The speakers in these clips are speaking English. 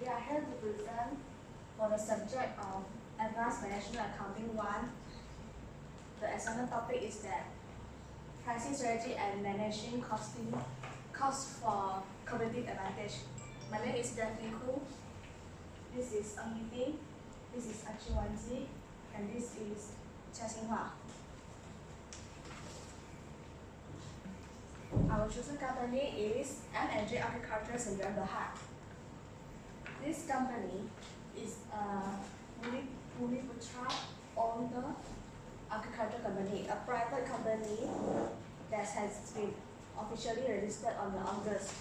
We are here to present for the subject of Advanced Management Accounting 1. The assignment topic is that pricing strategy and managing costs for competitive advantage. My name is Daphne Khoo. This is Ng Yi Ting. This is Achi Wanji. And this is Chia Xinghua. Our chosen company is M&J Agriculture Sdn Bhd. This company is a Bumiputra owned agriculture company, a private company that has been officially registered on the August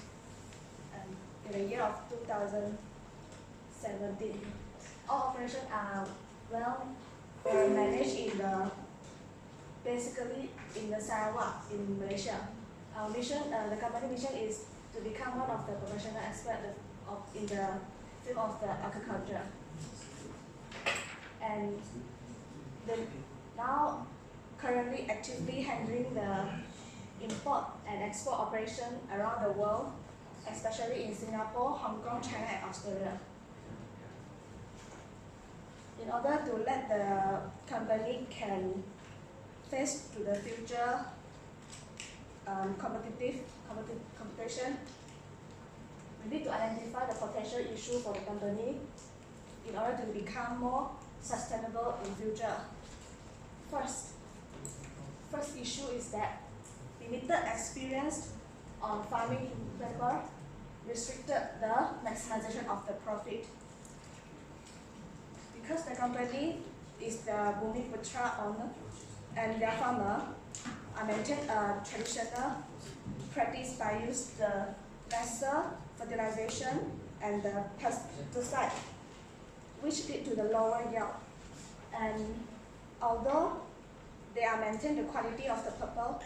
in the year of 2017. All operations are well managed basically in the Sarawak in Malaysia. Our mission, the company mission is to become one of the professional experts in the field of the agriculture. And now currently actively handling the import and export operation around the world, especially in Singapore, Hong Kong, China, and Australia. In order to let the company can face to the future competition, we need to identify the potential issue for the company in order to become more sustainable in future. First issue is that limited experience on farming labor restricted the maximization of the profit. Because the company is the Bumiputra owner and their farmer are maintain a traditional practice by use the lesser fertilization and the pesticide, which lead to the lower yield. And although they are maintain the quality of the purple,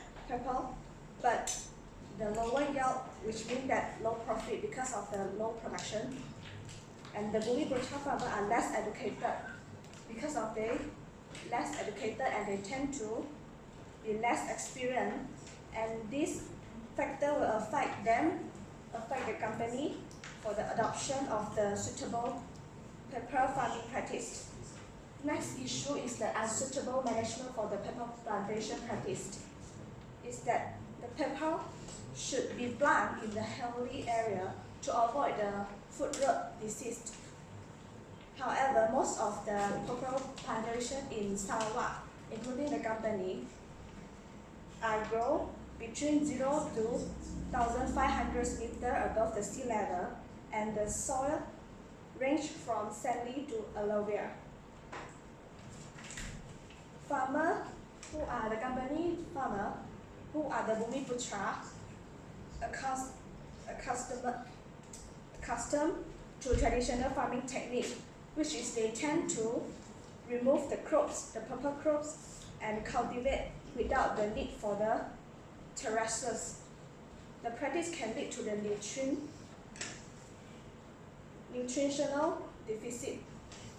but the lower yield, which means that low profit because of the low production. And the Bumiputra farmers are less educated because of they less educated and they tend to be less experienced, and this factor will affect the company for the adoption of the suitable pepper farming practice. Next issue is the unsuitable management for the pepper plantation practice. Is that the pepper should be planted in the hilly area to avoid the foot rot disease. However, most of the pepper plantation in Sarawak, including the company, are grown between 0 to 1,500 meters above the sea level, and the soil range from sandy to alluvial. Farmers who are the company farmer, who are the Bumiputra, accustomed to traditional farming technique, which is they tend to remove the crops, the pepper crops, and cultivate without the need for the terraces. The practice can lead to the nutritional deficit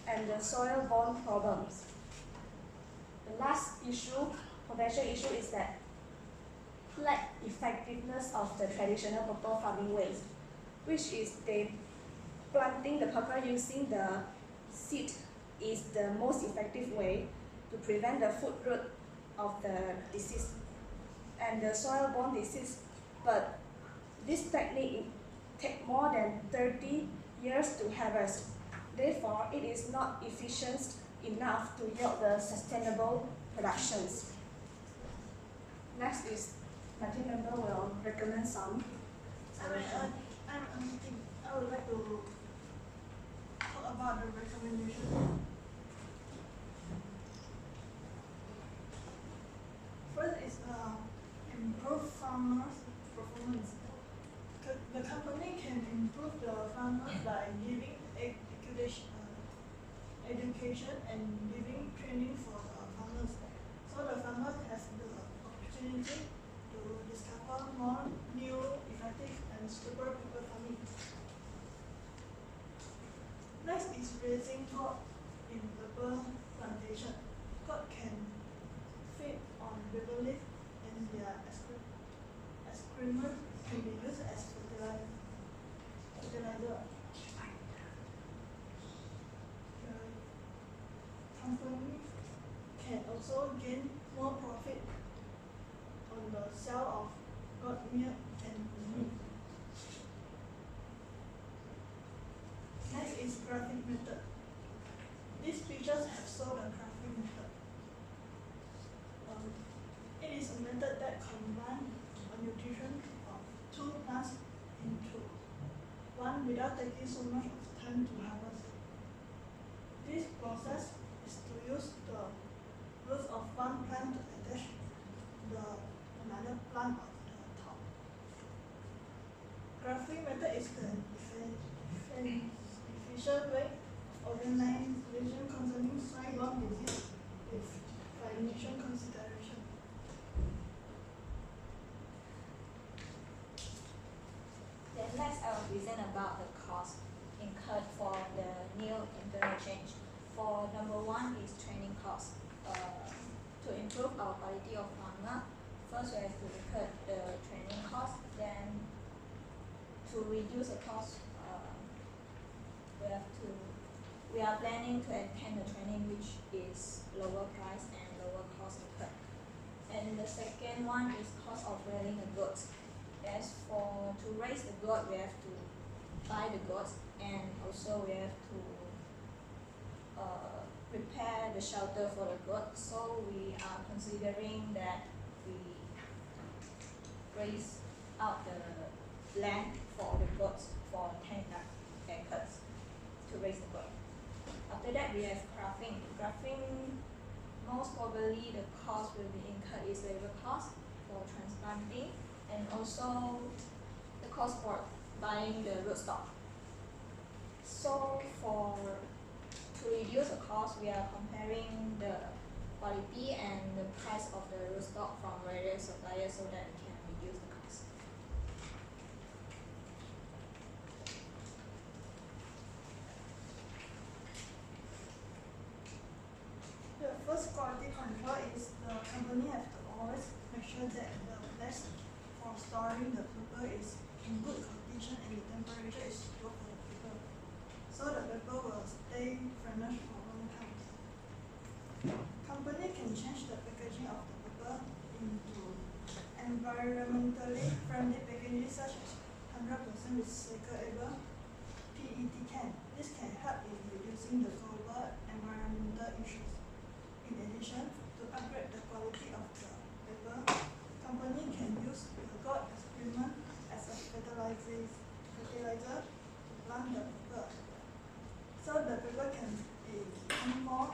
and the soil-borne problems. The last potential issue is that lack effectiveness of the traditional pepper farming ways, which is they planting the pepper using the seed is the most effective way to prevent the foot rot of the disease and the soil-borne disease. But this technique takes more than 30 years to harvest. Therefore, it is not efficient enough to yield the sustainable productions. Next is my team member will recommend some solutions. I would like to talk about the recommendation. First is improve farmers' performance. The company can improve the farmers by giving education and giving training for the farmers, so the farmers have the opportunity to discover more new, effective, and suitable pepper farming. Next is raising cod in pepper plantation. Cod can feed on river leaf and their also gain more profit on the sale of goat milk and meat. Next is graphic method. These pictures have shown the graphic method. It is a method that combines a nutrition of two plants into one without taking so much of time to harvest. This process is to use the roots of one plant to attach another plant of the top. Grafting method is the efficient way of organization concerning soil-borne disease with financial consideration. Then next I will present about the cost incurred for the new internet change. For number one is training cost. To improve our quality of farmer, first we have to incur the training cost. Then to reduce the cost, we are planning to attend the training which is lower price and lower cost incurred. And the second one is cost of rearing the goats. As for to raise the goat, we have to buy the goats, and also we have to prepare the shelter for the goat. So we are considering that we raise out the land for the goats for 10 acres to raise the goat. After that, we have grafting. Grafting, most probably the cost will be incurred is labor cost for transplanting, and also the cost for buying the rootstock. So to reduce the cost, we are comparing the quality and the price of the rootstock from various suppliers so that we can reduce the cost. The first quality control is the company have to always make sure that the place for storing the paper is in good condition and the temperature is suitable for the paper. So the paper will stay fresh for a long time. Company can change the packaging of the paper into environmentally friendly packaging such as 100% recyclable PET can. This can help in reducing the global environmental issues. In addition, to upgrade the quality of the paper, company can use the goat excrement as a fertilizer to plant the paper. So the paper can become more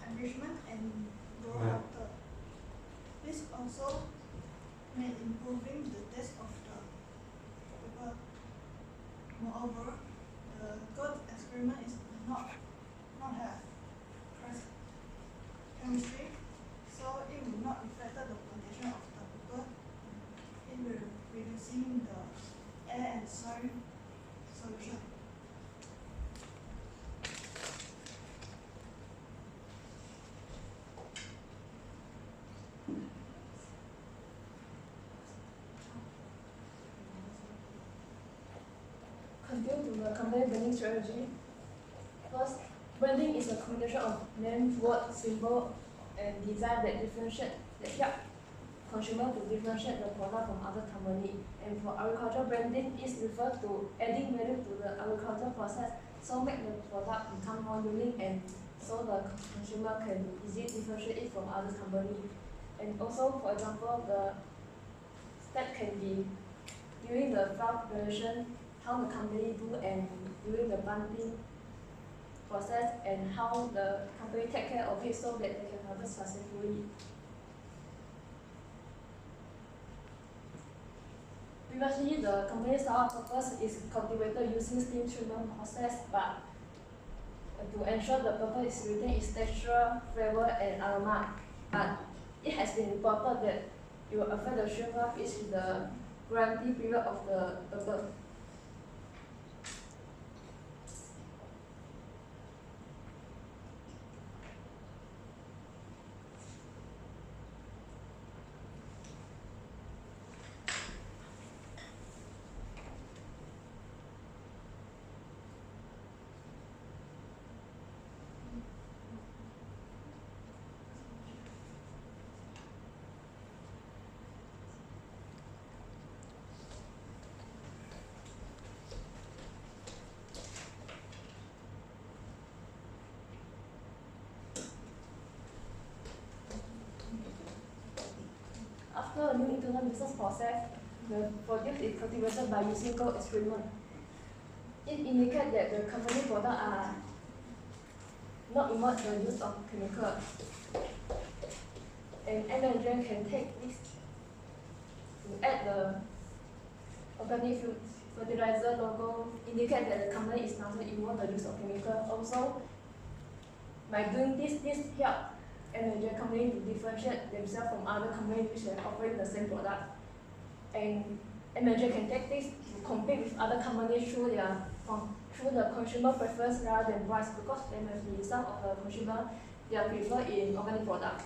enrichment and grow healthier. This also may improving the taste of the paper. Moreover, the goat excrement is not have chemistry, so it will not affect the plantation of the paper. It will reducing the air and soil solution. Continue to the company branding strategy. First, branding is a combination of name, word, symbol, and design that help consumer to differentiate the product from other company. And for agricultural branding, it refers to adding value to the agricultural process, so make the product become more unique and so the consumer can easily differentiate it from other company. And also, for example, the step can be during the farm preparation, how the company do, and during the planting process, and how the company take care of it so that they can harvest successfully. Previously, the company's startup purpose is cultivated using steam treatment process, but to ensure the purple is retain its texture, flavor, and aroma. But it has been reported that it will affect the shelf life in the guarantee period of the purple. after a new internal business process, the produce is cultivated by using gold experiment. It indicates that the company products are not involve the use of chemical. And manager can take this to add the organic fertilizer logo, indicate that the company is not involved the use of chemical. Also, by doing this help manager company to differentiate themselves from other companies which are offering the same product. And manager can take this to compete with other companies through the consumer preference rather than price, because there must be some of the consumer they are prefer in organic product.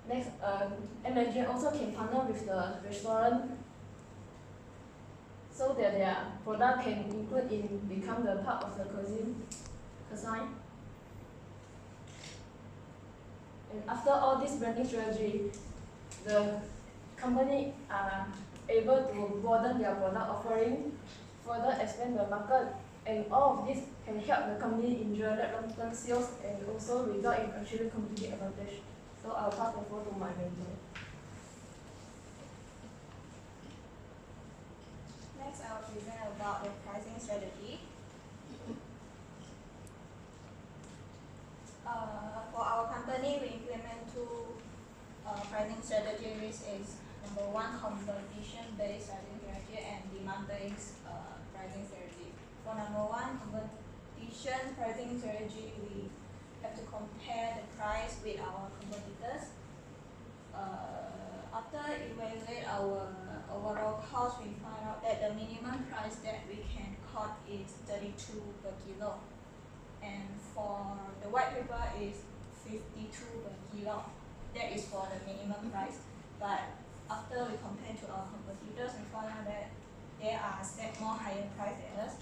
Next, manager also can partner with the restaurant so that their product can include in become the part of the cuisine. And after all this branding strategy, the company are able to broaden their product offering, further expand the market, and all of this can help the company enjoy long-term sales and also result in achieving competitive advantage. So I'll pass the floor to my mentor. Next, I will present about the pricing strategy. For our company, we implement two pricing strategies. Is number one, competition-based pricing strategy and demand-based pricing strategy. For number one, competition pricing strategy, we have to compare the price with our competitors. After evaluate our overall cost, we find out that the minimum price that we can quote is 32 per kilo, and for the white paper is 52 per kilo. That is for the minimum price. But after we compare to our competitors, we find out that they are set more higher price than us.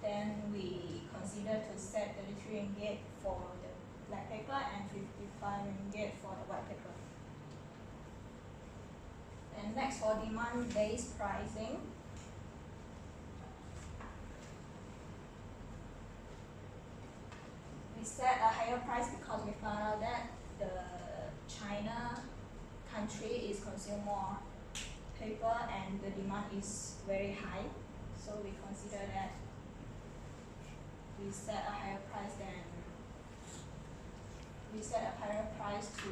Then we consider to set 33 ringgit for the black paper and 55 ringgit for the white paper. And next, for demand-based pricing, we set a higher price because we found out that the China country is consume more paper and the demand is very high. So we consider that we set a higher price to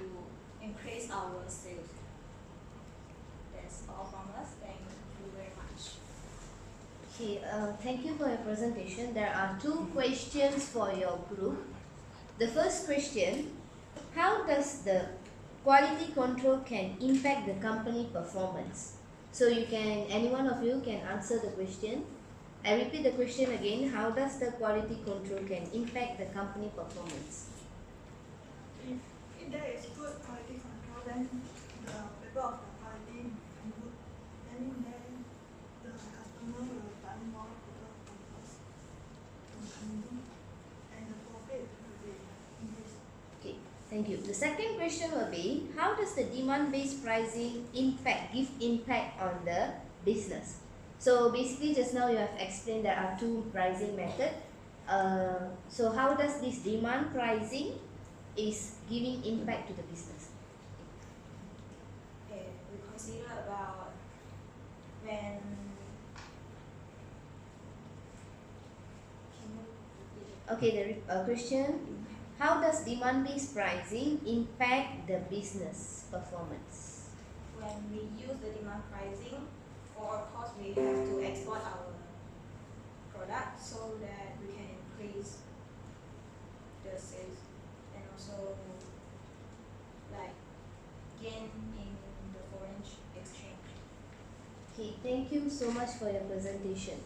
increase our sales. That's all from us. Thank you very much. Okay, thank you for your presentation. There are two questions for your group. The first question, how does the quality control can impact the company performance? So any one of you can answer the question. I repeat the question again, how does the quality control can impact the company performance? If there is good quality control, then the paper of the quality is good. Then the customer will buy more product from us from company, and the profit will be increased. Okay, thank you. The second question will be, how does the demand-based pricing give impact on the business? So basically just now you have explained there are two pricing methods. So how does this demand pricing is giving impact to the business? Okay, we consider about when. Can you repeat it? Okay, the question, how does demand-based pricing impact the business performance? When we use the demand pricing, for course we have to export our product so that we can increase the sales and also like gain in the foreign exchange. Okay, thank you so much for your presentation.